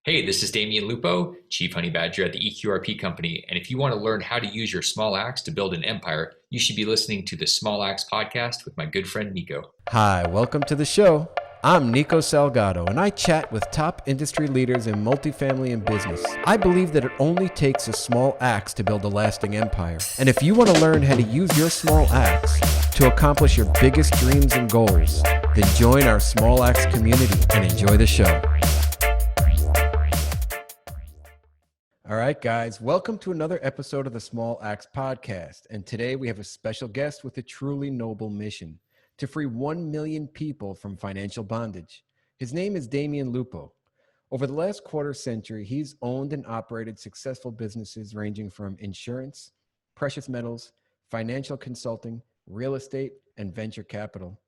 Hey, this is Damion Lupo, Chief Honey Badger at the eQRP company. And if you want to learn how to use your small axe to build an empire, you should be listening to the Small Axe podcast with my good friend Nico. Hi, welcome to the show. I'm Nico Salgado, and I chat with top industry leaders in multifamily and business. I believe that it only takes a small axe to build a lasting empire. And if you want to learn how to use your small axe to accomplish your biggest dreams and goals, then join our Small Axe community and enjoy the show. All right, guys, welcome to another episode of the Small Axe podcast. And today we have a special guest with a truly noble mission: to free 1 million people from financial bondage. His name is Damion Lupo. Over the last quarter century, he's owned and operated successful businesses ranging from insurance, precious metals, financial consulting, real estate, and venture capital.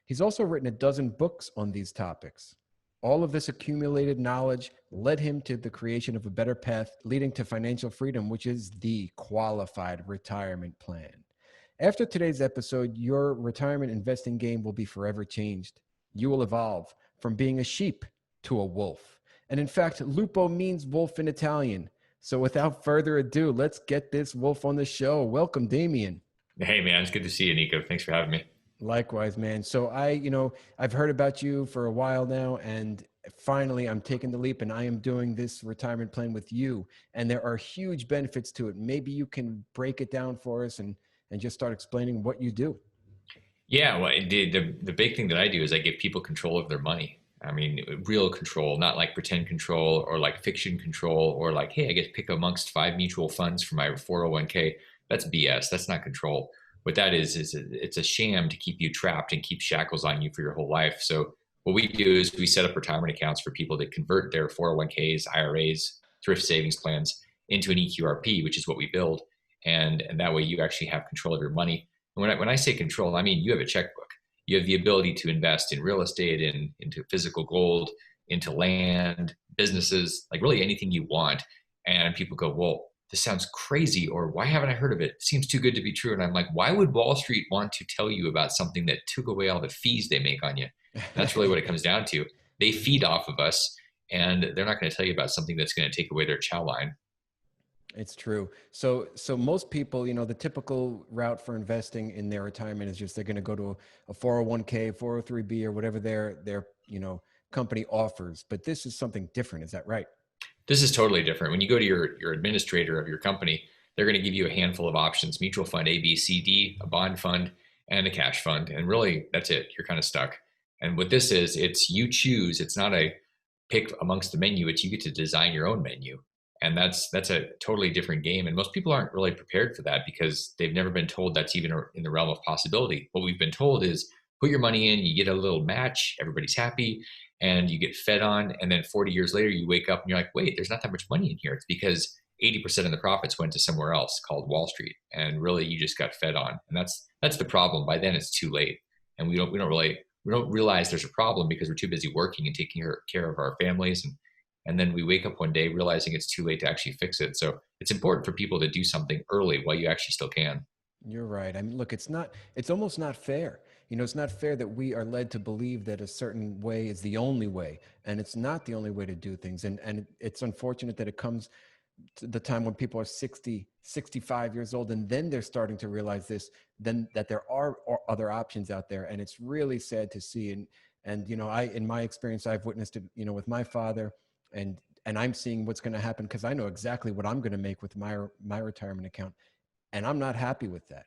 He's also written a dozen books on these topics. All of this accumulated knowledge led him to the creation of a better path leading to financial freedom, which is the qualified retirement plan. After today's episode, your retirement investing game will be forever changed. You will evolve from being a sheep to a wolf. And in fact, lupo means wolf in Italian. So without further ado, let's get this wolf on the show. Welcome, Damion. Hey, man, it's good to see you, Nico. Thanks for having me. Likewise, man. So I've heard about you for a while now, and finally I'm taking the leap and I am doing this retirement plan with you. And there are huge benefits to it. Maybe you can break it down for us and just start explaining what you do. Yeah, well, the big thing that I do is I give people control of their money. I mean, real control, not like pretend control or like fiction control or like, hey, I get to pick amongst 5 mutual funds for my 401k. That's BS. That's not control. What that is it's a sham to keep you trapped and keep shackles on you for your whole life. So what we do is we set up retirement accounts for people that convert their 401ks, IRAs, thrift savings plans into an eQRP, which is what we build. And that way you actually have control of your money. And when I say control, I mean you have a checkbook. You have the ability to invest in real estate, into physical gold, into land, businesses, like really anything you want. And people go, well, this sounds crazy, or why haven't I heard of it? It seems too good to be true. And I'm like, why would Wall Street want to tell you about something that took away all the fees they make on you? And that's really what it comes down to. They feed off of us, and they're not going to tell you about something that's going to take away their chow line. It's true. So most people, the typical route for investing in their retirement is just they're going to go to a 401k, 403b, or whatever their company offers. But this is something different. Is that right? This is totally different. When you go to your administrator of your company, they're going to give you a handful of options: mutual fund A, B, C, D, a bond fund, and a cash fund. And really, that's it. You're kind of stuck. And what this is, it's you choose. It's not a pick amongst the menu. It's you get to design your own menu. And that's a totally different game. And most people aren't really prepared for that because they've never been told that's even in the realm of possibility. What we've been told is put your money in, you get a little match, everybody's happy, and you get fed on. And then 40 years later, you wake up and you're like, wait, there's not that much money in here. It's because 80% of the profits went to somewhere else called Wall Street. And really, you just got fed on. And that's the problem. By then, it's too late. And we don't realize there's a problem because we're too busy working and taking care of our families. And then we wake up one day realizing it's too late to actually fix it. So it's important for people to do something early while you actually still can. You're right. I mean, look, it's almost not fair. It's not fair that we are led to believe that a certain way is the only way, and it's not the only way to do things. And it's unfortunate that it comes to the time when people are 60, 65 years old, and then they're starting to realize then that there are other options out there. And it's really sad to see. And in my experience, I've witnessed it, with my father, and I'm seeing what's going to happen because I know exactly what I'm going to make with my retirement account, and I'm not happy with that.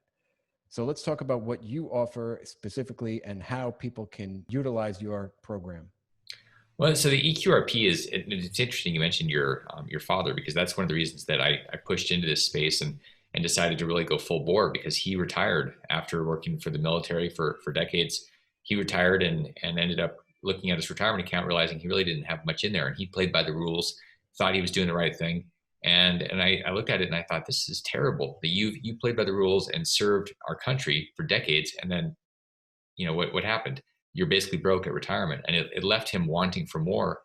So let's talk about what you offer specifically and how people can utilize your program. Well, so the eQRP it's interesting you mentioned your father, because that's one of the reasons that I pushed into this space and decided to really go full bore, because he retired after working for the military for decades. He retired and ended up looking at his retirement account, realizing he really didn't have much in there, and he played by the rules, thought he was doing the right thing. And I looked at it and I thought, this is terrible that you played by the rules and served our country for decades. And then, what happened? You're basically broke at retirement. And it left him wanting for more,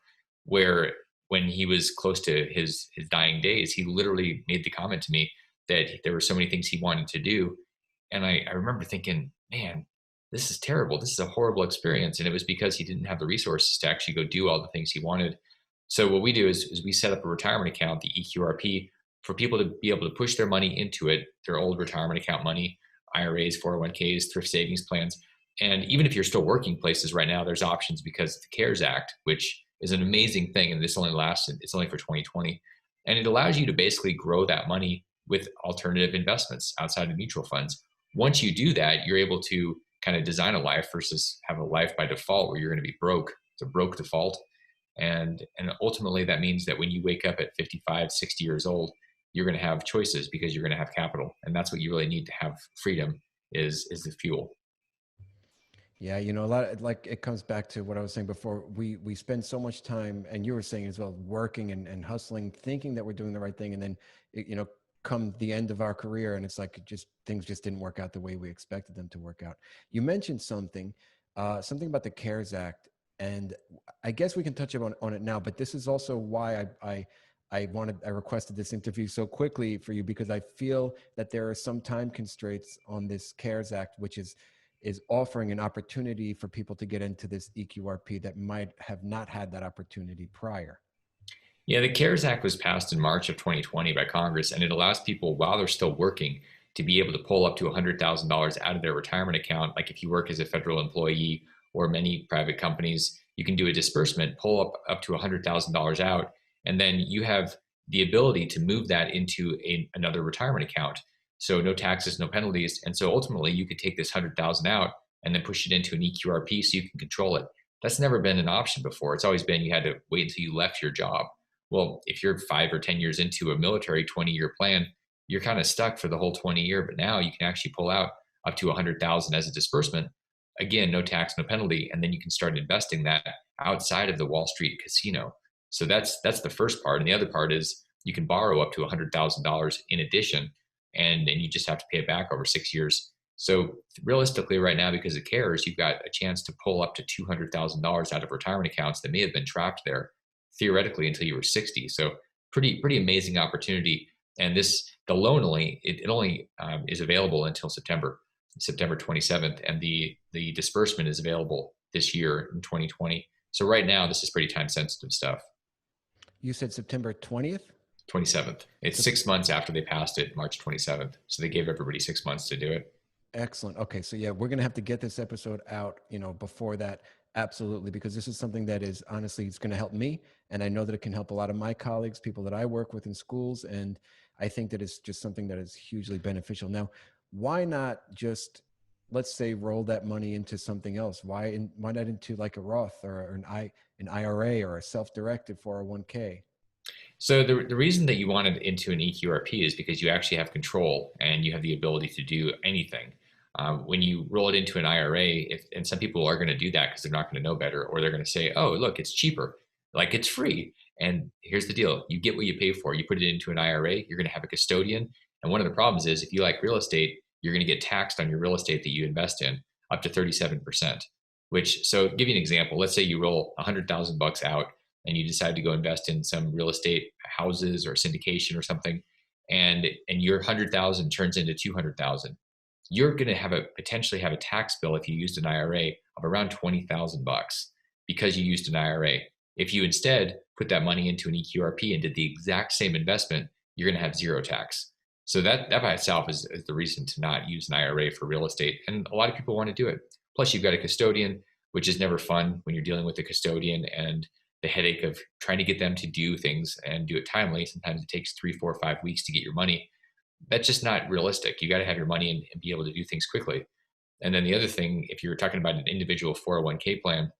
where when he was close to his dying days, he literally made the comment to me that there were so many things he wanted to do. And I remember thinking, man, this is terrible. This is a horrible experience. And it was because he didn't have the resources to actually go do all the things he wanted. So what we do is we set up a retirement account, the eQRP, for people to be able to push their money into it, their old retirement account money, IRAs, 401ks, thrift savings plans. And even if you're still working places right now, there's options because the CARES Act, which is an amazing thing, and this only lasts, it's only for 2020. And it allows you to basically grow that money with alternative investments outside of mutual funds. Once you do that, you're able to kind of design a life versus have a life by default where you're going to be broke. It's a broke default. And ultimately that means that when you wake up at 55, 60 years old, you're going to have choices because you're going to have capital. And that's what you really need to have freedom is the fuel. Yeah, a lot of, like it comes back to what I was saying before. We spend so much time, and you were saying as well, working and hustling, thinking that we're doing the right thing, and then come the end of our career, and it's like just things just didn't work out the way we expected them to work out. You mentioned something about the CARES Act, and I guess we can touch on it now. But this is also why I requested this interview so quickly for you, because I feel that there are some time constraints on this CARES Act, which is offering an opportunity for people to get into this eQRP that might have not had that opportunity prior. Yeah, the CARES Act was passed in March of 2020 by Congress, and it allows people while they're still working to be able to pull up to $100,000 out of their retirement account. Like if you work as a federal employee or many private companies, you can do a disbursement, pull up to $100,000 out, and then you have the ability to move that into another retirement account. So no taxes, no penalties, and so ultimately you could take this 100,000 out and then push it into an eQRP so you can control it. That's never been an option before. It's always been you had to wait until you left your job. Well, if you're 5 or 10 years into a military 20-year plan, you're kind of stuck for the whole 20-year. But now you can actually pull out up to 100,000 as a disbursement. Again, no tax, no penalty, and then you can start investing that outside of the Wall Street casino. So that's the first part, and the other part is you can borrow up to $100,000 in addition, and you just have to pay it back over 6 years. So realistically, right now, because of CARES, you've got a chance to pull up to $200,000 out of retirement accounts that may have been trapped there theoretically until you were 60. So pretty amazing opportunity. And the loan only is available until September 27th, and the disbursement is available this year in 2020. So right now, this is pretty time sensitive stuff. You said September 20th? 27th. It's 6 months after they passed it, March 27th. So they gave everybody 6 months to do it. Excellent. Okay, so yeah, we're gonna have to get this episode out, before that, absolutely, because this is something that is honestly, it's gonna help me, and I know that it can help a lot of my colleagues, people that I work with in schools, and I think that it's just something that is hugely beneficial. Now, why not just, let's say, roll that money into something else? Why not into like a Roth or an IRA or a self-directed 401k? So the reason that you wanted into an eQRP is because you actually have control and you have the ability to do anything. When you roll it into an IRA, and some people are going to do that because they're not going to know better, or they're going to say, "Oh, look, it's cheaper, like it's free." And here's the deal: you get what you pay for. You put it into an IRA, you're going to have a custodian, and one of the problems is if you like real estate, you're going to get taxed on your real estate that you invest in up to 37%. Which, so give you an example. Let's say you roll $100,000 out and you decide to go invest in some real estate houses or syndication or something, and your 100,000 turns into 200,000, you're going to potentially have a tax bill if you used an IRA of around 20,000 bucks because you used an IRA. If you instead put that money into an eQRP and did the exact same investment, you're going to have zero tax. So that by itself is the reason to not use an IRA for real estate, and a lot of people want to do it. Plus, you've got a custodian, which is never fun when you're dealing with a custodian and the headache of trying to get them to do things and do it timely. Sometimes it takes 3, 4, 5 weeks to get your money. That's just not realistic. You got to have your money and be able to do things quickly. And then the other thing, if you're talking about an individual 401k plan,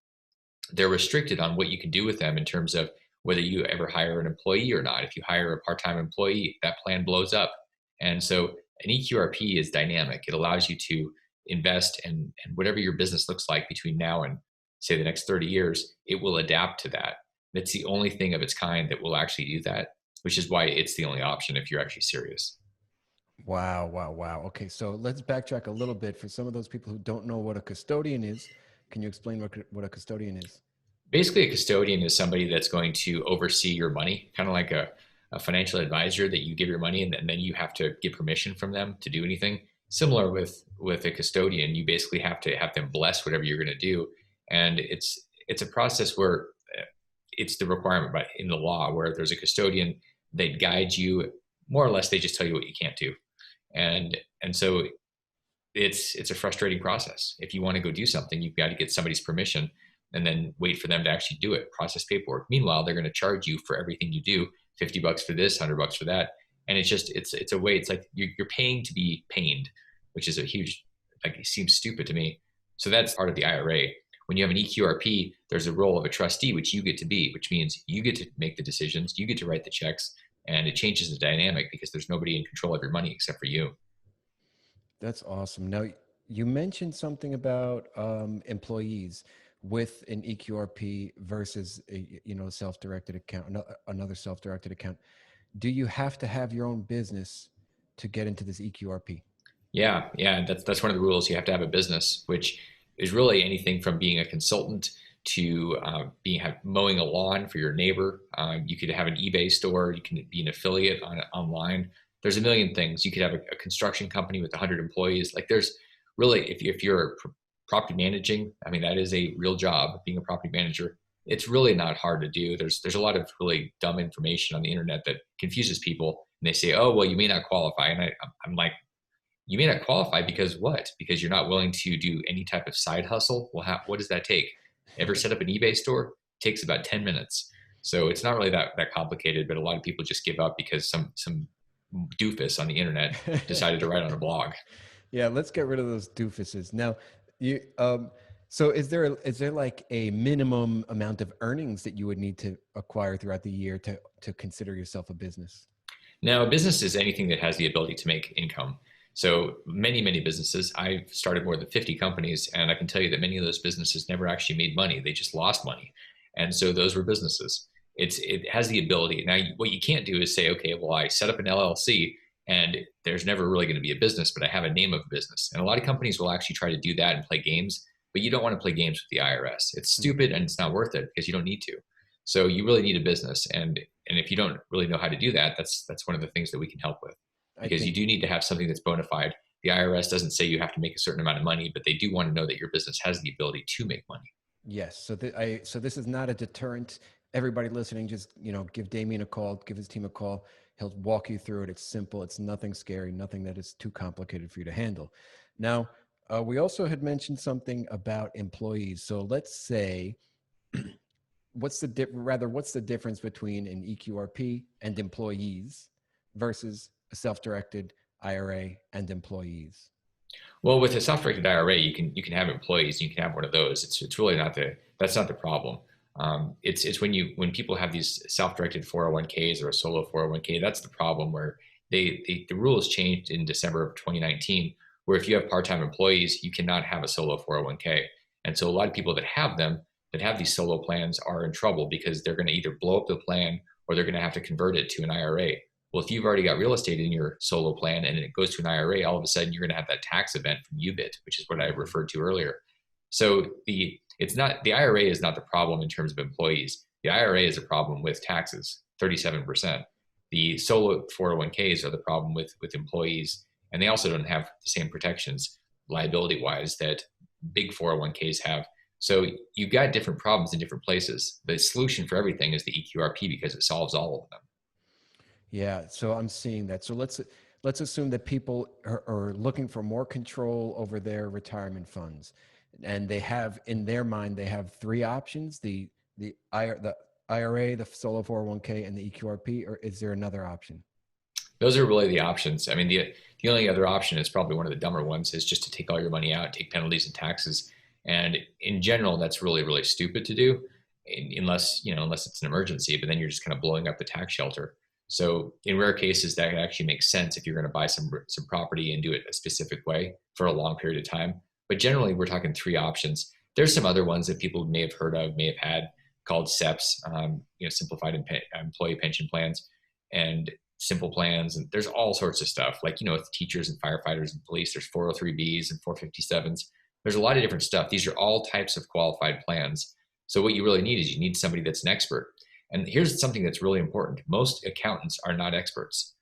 they're restricted on what you can do with them in terms of whether you ever hire an employee or not. If you hire a part-time employee, that plan blows up. And so an eQRP is dynamic. It allows you to invest, and whatever your business looks like between now and say the next 30 years, it will adapt to that. That's the only thing of its kind that will actually do that, which is why it's the only option if you're actually serious. Wow, wow, wow. Okay, so let's backtrack a little bit for some of those people who don't know what a custodian is. Can you explain what a custodian is? Basically, a custodian is somebody that's going to oversee your money, kind of like a financial advisor that you give your money and then you have to get permission from them to do anything. Similar with a custodian, you basically have to have them bless whatever you're going to do. And it's a process where it's the requirement by in the law where there's a custodian, they guide you more or less. They just tell you what you can't do. And so it's a frustrating process. If you want to go do something, you've got to get somebody's permission and then wait for them to actually do it, process paperwork. Meanwhile, they're going to charge you for everything you do, $50 for this, $100 for that. And it's a way, it's like you're paying to be pained, which is a huge, like, it seems stupid to me. So that's part of the IRA. When you have an eQRP, there's a role of a trustee, which you get to be, which means you get to make the decisions, you get to write the checks, and it changes the dynamic because there's nobody in control of your money except for you. That's awesome. Now, you mentioned something about employees with an eQRP versus a, self-directed account, another self-directed account. Do you have to have your own business to get into this eQRP? Yeah, that's one of the rules. You have to have a business, which is really anything from being a consultant to mowing a lawn for your neighbor. You could have an eBay store. You can be an affiliate online. There's a million things. You could have a construction company with 100 employees. Like, there's really, if you're property managing, I mean, that is a real job, being a property manager. It's really not hard to do. There's a lot of really dumb information on the internet that confuses people. And they say, oh, well, you may not qualify. And I'm like, you may not qualify because what? Because you're not willing to do any type of side hustle? Well, what does that take? Ever set up an eBay store? It takes about 10 minutes. So it's not really that complicated, but a lot of people just give up because some doofus on the internet decided to write on a blog. Yeah, let's get rid of those doofuses. Now, so is there like a minimum amount of earnings that you would need to acquire throughout the year to consider yourself a business? Now, a business is anything that has the ability to make income. So many businesses, I've started more than 50 companies, and I can tell you that many of those businesses never actually made money. They just lost money. And so those were businesses. It has the ability. Now, what you can't do is say, okay, well, I set up an LLC and there's never really going to be a business, but I have a name of a business. And a lot of companies will actually try to do that and play games, but you don't want to play games with the IRS. It's stupid and it's not worth it because you don't need to. So you really need a business. And if you don't really know how to do that, that's one of the things that we can help with, because you do need to have something that's bona fide. The IRS doesn't say you have to make a certain amount of money, but they do want to know that your business has the ability to make money. Yes. So this is not a deterrent. Everybody listening, just, give Damion a call, give his team a call. He'll walk you through it. It's simple. It's nothing scary, nothing that is too complicated for you to handle. Now, we also had mentioned something about employees. So let's say, what's the difference between an eQRP and employees versus a self-directed IRA and employees? Well, with a self-directed IRA, you can have employees. You can have one of those. It's really that's not the problem. It's when people have these self-directed 401ks or a solo 401k, that's the problem, where the rules changed in December of 2019, where if you have part-time employees, you cannot have a solo 401k. And so a lot of people that have these solo plans are in trouble because they're going to either blow up the plan or they're going to have to convert it to an IRA. Well, if you've already got real estate in your solo plan and it goes to an IRA, all of a sudden you're going to have that tax event from UBIT, which is what I referred to earlier. So the IRA is not the problem in terms of employees. The IRA is a problem with taxes, 37%. The solo 401ks are the problem with employees, and they also don't have the same protections liability-wise that big 401ks have. So you've got different problems in different places. The solution for everything is the eQRP because it solves all of them. Yeah, so I'm seeing that. So let's assume that people are looking for more control over their retirement funds, and they have in their mind three options: the IRA, the solo 401k, and the eQRP. Or is there another option? Those are really the options. I mean, the only other option is probably one of the dumber ones, is just to take all your money out, take penalties and taxes. And in general, that's really stupid to do, unless it's an emergency. But then you're just kind of blowing up the tax shelter. So in rare cases, that actually makes sense if you're going to buy some property and do it a specific way for a long period of time. But generally, we're talking three options. There's some other ones that people may have heard of, may have had, called SEPs, simplified employee pension plans, and simple plans. And there's all sorts of stuff, like, with teachers and firefighters and police, there's 403Bs and 457s. There's a lot of different stuff. These are all types of qualified plans. So what you really need is you need somebody that's an expert. And here's something that's really important. Most accountants are not experts.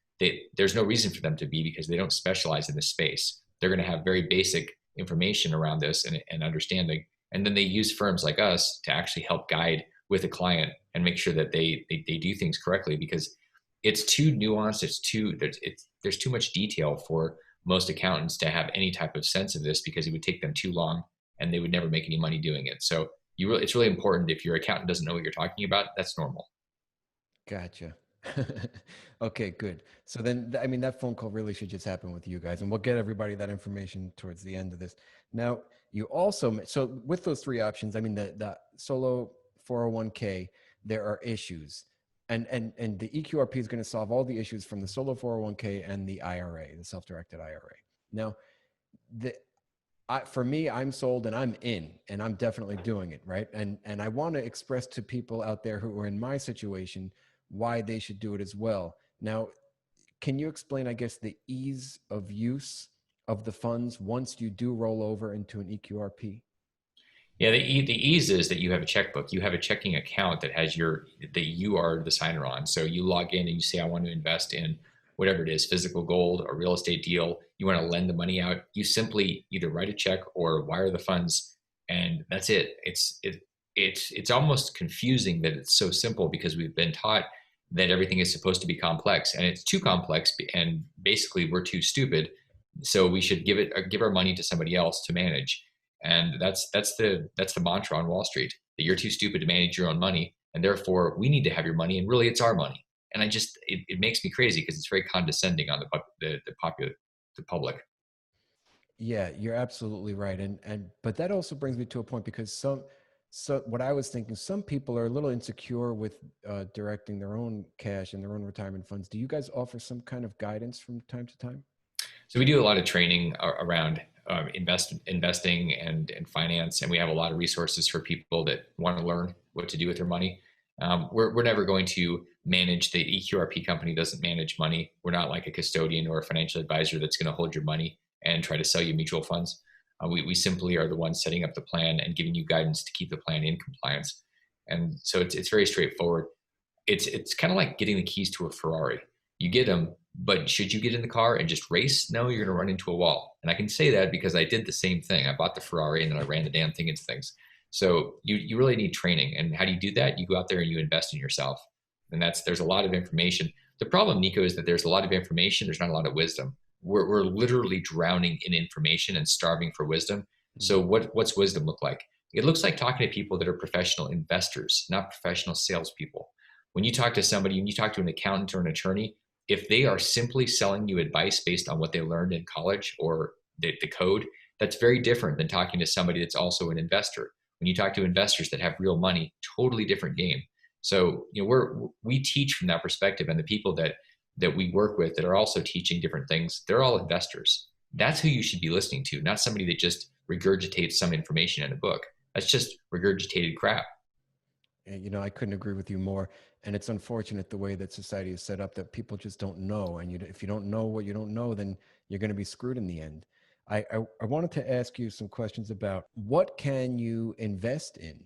There's no reason for them to be, because they don't specialize in this space. They're going to have very basic information around this and understanding. And then they use firms like us to actually help guide with a client and make sure that they do things correctly, because it's too nuanced. There's too much detail for most accountants to have any type of sense of this, because it would take them too long and they would never make any money doing it. So it's really important. If your accountant doesn't know what you're talking about, that's normal. Gotcha. Okay, good. So then, I mean, that phone call really should just happen with you guys, and we'll get everybody that information towards the end of this. Now, you also, so with those three options, I mean, the solo 401k, there are issues, and the eQRP is going to solve all the issues from the solo 401k and the IRA, the self-directed IRA. Now, the for me, I'm sold and I'm in, and I'm definitely doing it, right? And I want to express to people out there who are in my situation why they should do it as well. Now, can you explain, I guess, the ease of use of the funds once you do roll over into an eQRP? Yeah, the ease is that you have a checkbook. You have a checking account that has that you are the signer on. So you log in and you say, I want to invest in whatever it is, physical gold, a real estate deal. You want to lend the money out. You simply either write a check or wire the funds, and that's it. It's almost confusing that it's so simple, because we've been taught that everything is supposed to be complex, and it's too complex, and basically we're too stupid. So we should give our money to somebody else to manage. And that's the mantra on Wall Street, that you're too stupid to manage your own money, and therefore we need to have your money, and really it's our money. And it makes me crazy, because it's very condescending on the public. Yeah, you're absolutely right. But that also brings me to a point, because so what I was thinking, some people are a little insecure with directing their own cash and their own retirement funds. Do you guys offer some kind of guidance from time to time? So we do a lot of training around investing and finance, and we have a lot of resources for people that want to learn what to do with their money. We're never going to manage. The eQRP company doesn't manage money. We're not like a custodian or a financial advisor that's going to hold your money and try to sell you mutual funds. We simply are the ones setting up the plan and giving you guidance to keep the plan in compliance. And so it's very straightforward. It's kind of like getting the keys to a Ferrari. You get them, but should you get in the car and just race? No, you're going to run into a wall. And I can say that because I did the same thing. I bought the Ferrari and then I ran the damn thing into things. So you really need training. And how do you do that? You go out there and you invest in yourself. And there's a lot of information. The problem, Nico, is that there's a lot of information. There's not a lot of wisdom. We're literally drowning in information and starving for wisdom. So what's wisdom look like? It looks like talking to people that are professional investors, not professional salespeople. When you talk to somebody, when you talk to an accountant or an attorney, if they are simply selling you advice based on what they learned in college or the code, that's very different than talking to somebody that's also an investor. When you talk to investors that have real money, totally different game. So we teach from that perspective, and the people that we work with that are also teaching different things, they're all investors. That's who you should be listening to, not somebody that just regurgitates some information in a book. That's just regurgitated crap. And, I couldn't agree with you more. And it's unfortunate the way that society is set up, that people just don't know. And if you don't know what you don't know, then you're going to be screwed in the end. I wanted to ask you some questions about what can you invest in?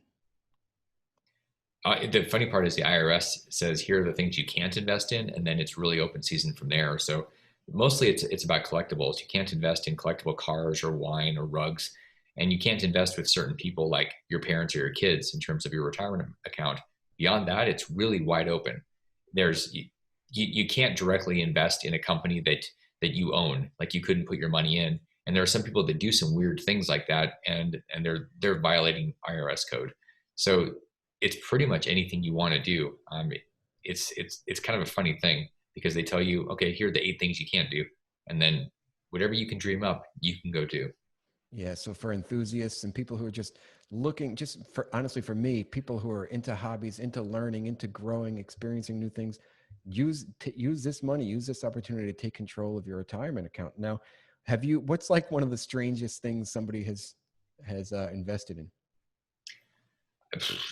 The funny part is the IRS says here are the things you can't invest in, and then it's really open season from there. So mostly it's about collectibles. You can't invest in collectible cars or wine or rugs, and you can't invest with certain people like your parents or your kids in terms of your retirement account. Beyond that, it's really wide open. You can't directly invest in a company that you own, like you couldn't put your money in. And there are some people that do some weird things like that, and they're violating IRS code. So it's pretty much anything you want to do. It's kind of a funny thing, because they tell you, okay, here are the 8 things you can't do, and then whatever you can dream up, you can go do. Yeah. So for enthusiasts and people who are just looking, just for honestly, for me, people who are into hobbies, into learning, into growing, experiencing new things, use this money, use this opportunity to take control of your retirement account. Now, what's like one of the strangest things somebody has invested in?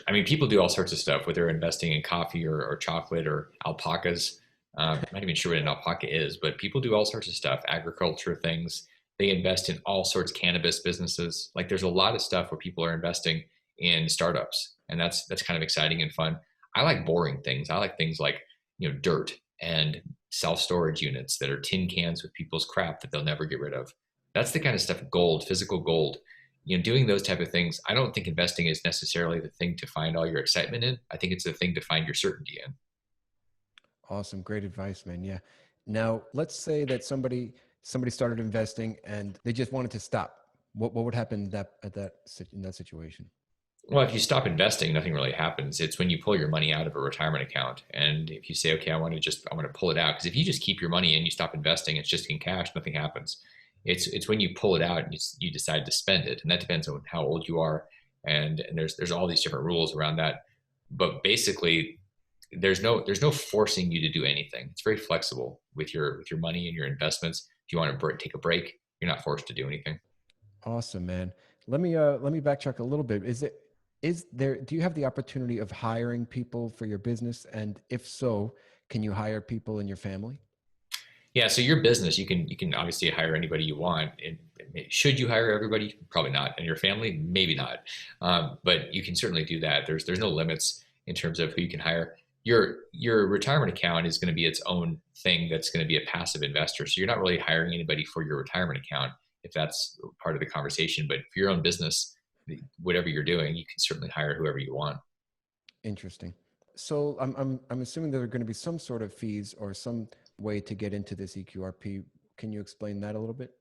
I mean, people do all sorts of stuff, whether they're investing in coffee or chocolate or alpacas. I'm not even sure what an alpaca is, but people do all sorts of stuff, agriculture things. They invest in all sorts of cannabis businesses. Like there's a lot of stuff where people are investing in startups, and that's kind of exciting and fun. I like boring things. I like things like, dirt and self-storage units that are tin cans with people's crap that they'll never get rid of. That's the kind of stuff, gold, physical gold. doing those type of things, I don't think investing is necessarily the thing to find all your excitement in. I think it's the thing to find your certainty in. Awesome. Great advice, man. Yeah. Now, let's say that somebody started investing and they just wanted to stop. What would happen in that situation? Well, if you stop investing, nothing really happens. It's when you pull your money out of a retirement account. And if you say, okay, I want to pull it out. Because if you just keep your money and you stop investing, it's just in cash, nothing happens. It's when you pull it out and you decide to spend it. And that depends on how old you are. And there's all these different rules around that. But basically, there's no forcing you to do anything. It's very flexible with your money and your investments. If you want to take a break, you're not forced to do anything. Awesome, man. Let me backtrack a little bit. Do you have the opportunity of hiring people for your business? And if so, can you hire people in your family? Yeah, so your business, you can obviously hire anybody you want. Should you hire everybody? Probably not. And your family, maybe not. But you can certainly do that. There's no limits in terms of who you can hire. Your retirement account is going to be its own thing. That's going to be a passive investor. So you're not really hiring anybody for your retirement account if that's part of the conversation. But for your own business, whatever you're doing, you can certainly hire whoever you want. Interesting. So I'm assuming there are going to be some sort of fees or some way to get into this eQRP. Can you explain that a little bit?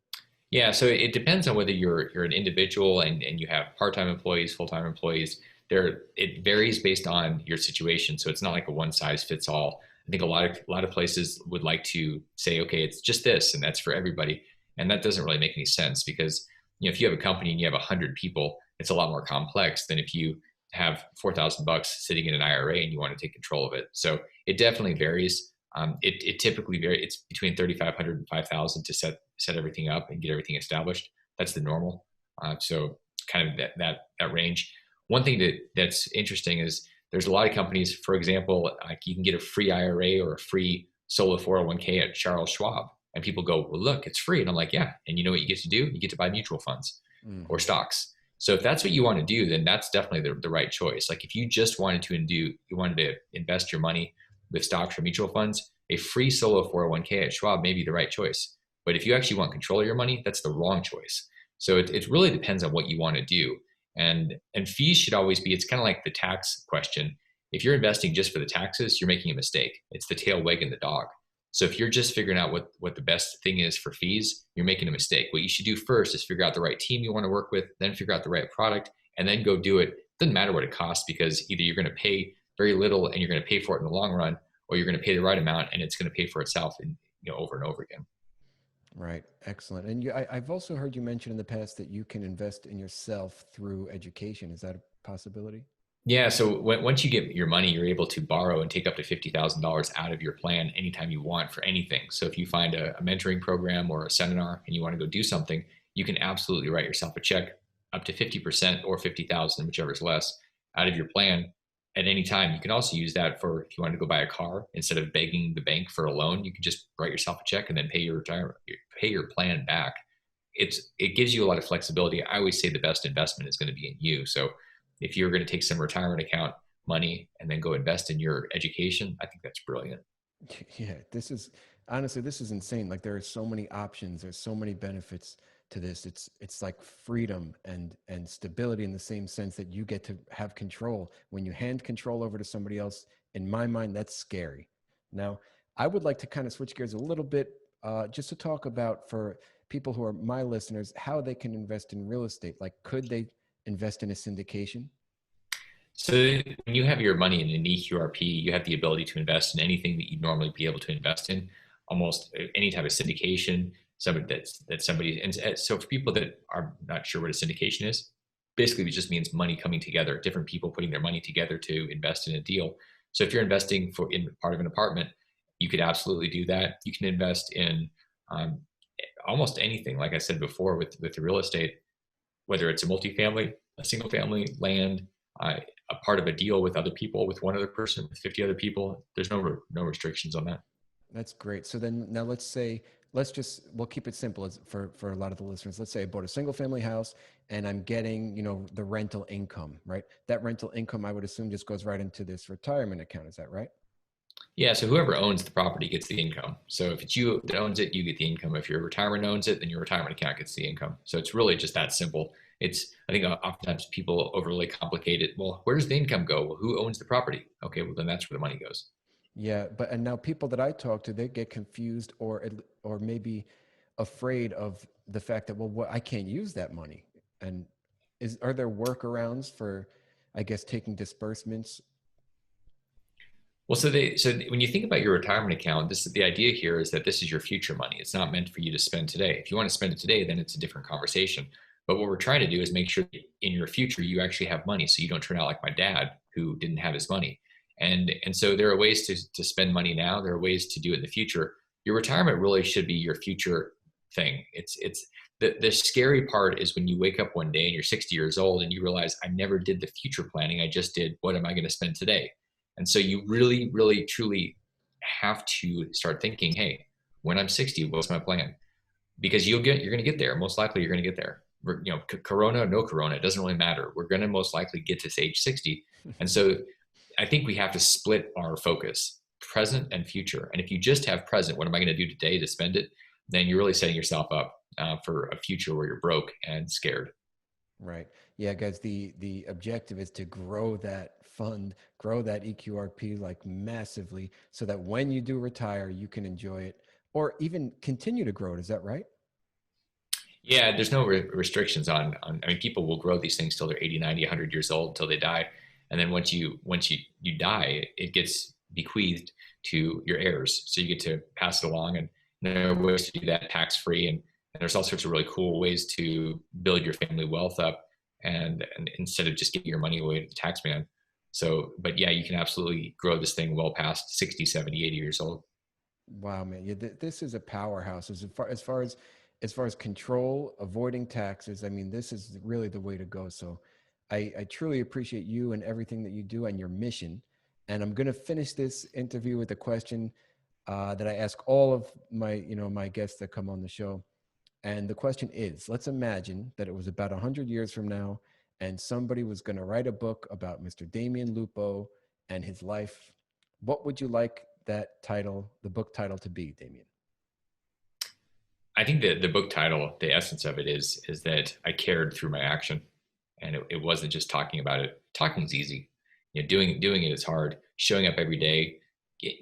Yeah, so it depends on whether you're an individual and you have part-time employees, full-time employees. It varies based on your situation. So it's not like a one size fits all. I think a lot of places would like to say, okay, it's just this and that's for everybody. And that doesn't really make any sense because if you have a company and you have 100 people, it's a lot more complex than if you have $4,000 sitting in an IRA and you want to take control of it. So it definitely varies. It typically varies. It's between 3,500 and 5,000 to set everything up and get everything established. That's the normal. So kind of that range. One thing that's interesting is there's a lot of companies, for example, like you can get a free IRA or a free solo 401k at Charles Schwab. And people go, well, look, it's free. And I'm like, yeah. And you know what you get to do? You get to buy mutual funds or Hmm. stocks. So if that's what you want to do, then that's definitely the right choice. Like if you just you wanted to invest your money with stocks or mutual funds, a free solo 401k at Schwab may be the right choice. But if you actually want control of your money, that's the wrong choice. So it really depends on what you want to do. And fees should always be, it's kind of like the tax question. If you're investing just for the taxes, you're making a mistake. It's the tail wagging the dog. So if you're just figuring out what the best thing is for fees, you're making a mistake. What you should do first is figure out the right team you want to work with, then figure out the right product, and then go do it. Doesn't matter what it costs because either you're going to pay very little and you're going to pay for it in the long run, or you're going to pay the right amount and it's going to pay for itself over and over again. Right. Excellent. And I've also heard you mention in the past that you can invest in yourself through education. Is that a possibility? Yeah, so once you get your money, you're able to borrow and take up to $50,000 out of your plan anytime you want for anything. So if you find a mentoring program or a seminar and you want to go do something, you can absolutely write yourself a check up to 50% or 50,000, whichever is less, out of your plan at any time. You can also use that for if you want to go buy a car instead of begging the bank for a loan, you can just write yourself a check and then pay your plan back. It gives you a lot of flexibility. I always say the best investment is going to be in you. So if you're going to take some retirement account money and then go invest in your education, I think that's brilliant. Yeah, this is insane. Like there are so many options. There's so many benefits to this. It's like freedom and stability in the same sense that you get to have control. When you hand control over to somebody else, in my mind, that's scary. Now, I would like to kind of switch gears a little bit, just to talk about for people who are my listeners, how they can invest in real estate. Like, could they invest in a syndication? So when you have your money in an eQRP, you have the ability to invest in anything that you'd normally be able to invest in, almost any type of syndication. Somebody, and so for people that are not sure what a syndication is, basically it just means money coming together, different people putting their money together to invest in a deal. So if you're investing in part of an apartment, you could absolutely do that. You can invest in um, almost anything. Like I said before, with the real estate, whether it's a multifamily, a single family, land, uh, a part of a deal with other people, with one other person, with 50 other people. There's no restrictions on that. That's great. So then now we'll keep it simple as for a lot of the listeners. Let's say I bought a single family house and I'm getting, the rental income, right? That rental income, I would assume just goes right into this retirement account. Is that right? Yeah, so whoever owns the property gets the income. So if it's you that owns it, you get the income. If your retirement owns it, then your retirement account gets the income. So it's really just that simple. I think oftentimes people overly complicate it. Well, where does the income go? Well, who owns the property? Okay, well then that's where the money goes. Yeah, but and now people that I talk to, they get confused or maybe afraid of the fact that, well, what, I can't use that money. And are there workarounds for, I guess, taking disbursements? Well, so when you think about your retirement account, the idea here is that this is your future money. It's not meant for you to spend today. If you want to spend it today, then it's a different conversation. But what we're trying to do is make sure that in your future you actually have money, so you don't turn out like my dad who didn't have his money. And so there are ways to spend money now. There are ways to do it in the future. Your retirement really should be your future thing. It's the scary part is when you wake up one day and you're 60 years old and you realize I never did the future planning. I just did what am I going to spend today? And so you really, really, truly have to start thinking, hey, when I'm 60, what's my plan? Because you're going to get there. Most likely, you're going to get there. Corona, no corona, it doesn't really matter. We're going to most likely get to age 60. And so I think we have to split our focus, present and future. And if you just have present, what am I going to do today to spend it? Then you're really setting yourself up for a future where you're broke and scared. Right. Yeah, guys, the objective is to grow that fund, grow that eQRP like massively so that when you do retire, you can enjoy it or even continue to grow it. Is that right? Yeah, there's no restrictions I mean, people will grow these things till they're 80, 90, 100 years old, till they die. And then once you die, it gets bequeathed to your heirs. So you get to pass it along. And there are ways to do that tax free. And there's all sorts of really cool ways to build your family wealth up and instead of just giving your money away to the tax man. So, but yeah, you can absolutely grow this thing well past 60, 70, 80 years old. Wow, man. Yeah, this is a powerhouse as far as control, avoiding taxes. I mean, this is really the way to go. So I truly appreciate you and everything that you do and your mission. And I'm going to finish this interview with a question that I ask all of my guests that come on the show. And the question is, let's imagine that it was about 100 years from now and somebody was going to write a book about Mr. Damion Lupo and his life. What would you like that title, the book title, to be, Damion? I think that the book title, the essence of it is that I cared through my action, and it wasn't just talking about it. Talking's easy, doing it is hard. Showing up every day,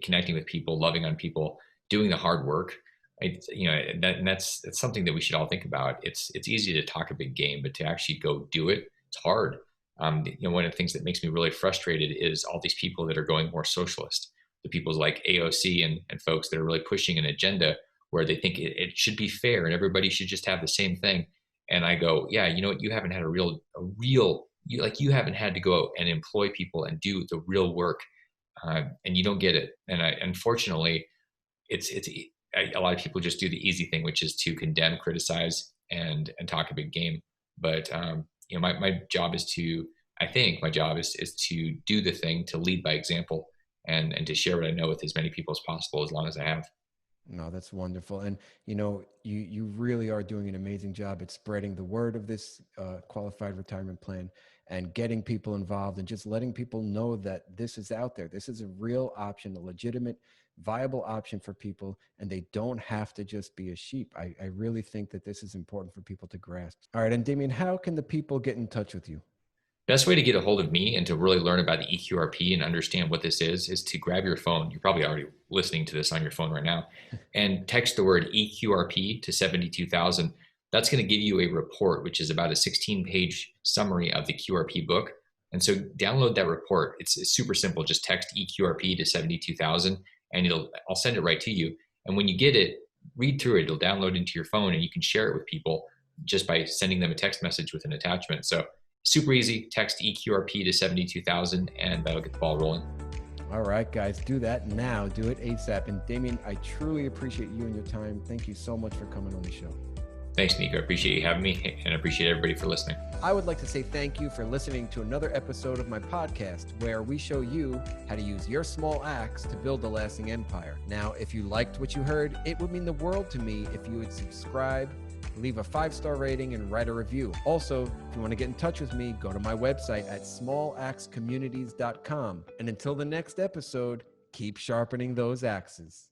connecting with people, loving on people, doing the hard work. That's something that we should all think about. It's easy to talk a big game, but to actually go do it, it's hard. One of the things that makes me really frustrated is all these people that are going more socialist, the people like AOC and folks that are really pushing an agenda where they think it should be fair and everybody should just have the same thing. And I go, yeah, you know what? You haven't had you haven't had to go and employ people and do the real work, and you don't get it. And unfortunately, a lot of people just do the easy thing, which is to condemn, criticize, and talk a big game. But my job is I think my job is to do the thing, to lead by example, and to share what I know with as many people as possible, as long as I have. No, that's wonderful. And you really are doing an amazing job at spreading the word of this qualified retirement plan and getting people involved and just letting people know that this is out there. This is a real option, a legitimate, viable option for people, and they don't have to just be a sheep. I really think that this is important for people to grasp. All right. And Damion, how can the people get in touch with you? Best way to get a hold of me and to really learn about the eQRP and understand what this is to grab your phone. You're probably already listening to this on your phone right now, and text the word eQRP to 72,000. That's going to give you a report, which is about a 16-page summary of the QRP book. And so download that report. It's super simple. Just text eQRP to 72,000 and I'll send it right to you. And when you get it, read through it. It'll download into your phone and you can share it with people just by sending them a text message with an attachment. So super easy. Text eQRP to 72,000 and that'll get the ball rolling. All right, guys, do that now. Do it ASAP. And Damion, I truly appreciate you and your time. Thank you so much for coming on the show. Thanks, Nico. I appreciate you having me and I appreciate everybody for listening. I would like to say thank you for listening to another episode of my podcast where we show you how to use your small axe to build a lasting empire. Now, if you liked what you heard, it would mean the world to me if you would subscribe, leave a 5-star rating, and write a review. Also, if you want to get in touch with me, go to my website at smalaxecommunities.com. And until the next episode, keep sharpening those axes.